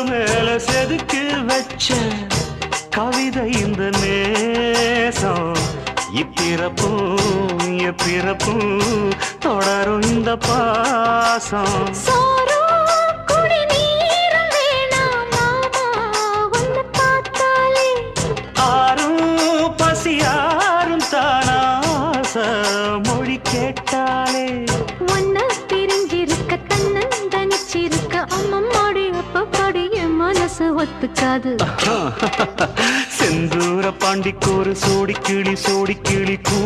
மேல செதுக்கு வச்ச கவிதை இந்த நேசம் இப்பிறப்பும் எப்பிறப்பும் தொடரும் இந்த பாசம் ஆரும் பசியாரும் தானாச மொழி கேட்டாலே ஒன்ன பிரிஞ்சிருக்க தன்னந்தனிச்சிருக்க அம்மம்மாடி அப்பப்பாடி என் மனசு ஒத்துக்காது செந்தூர பாண்டிக்கு ஒரு சோடி கிளி கூ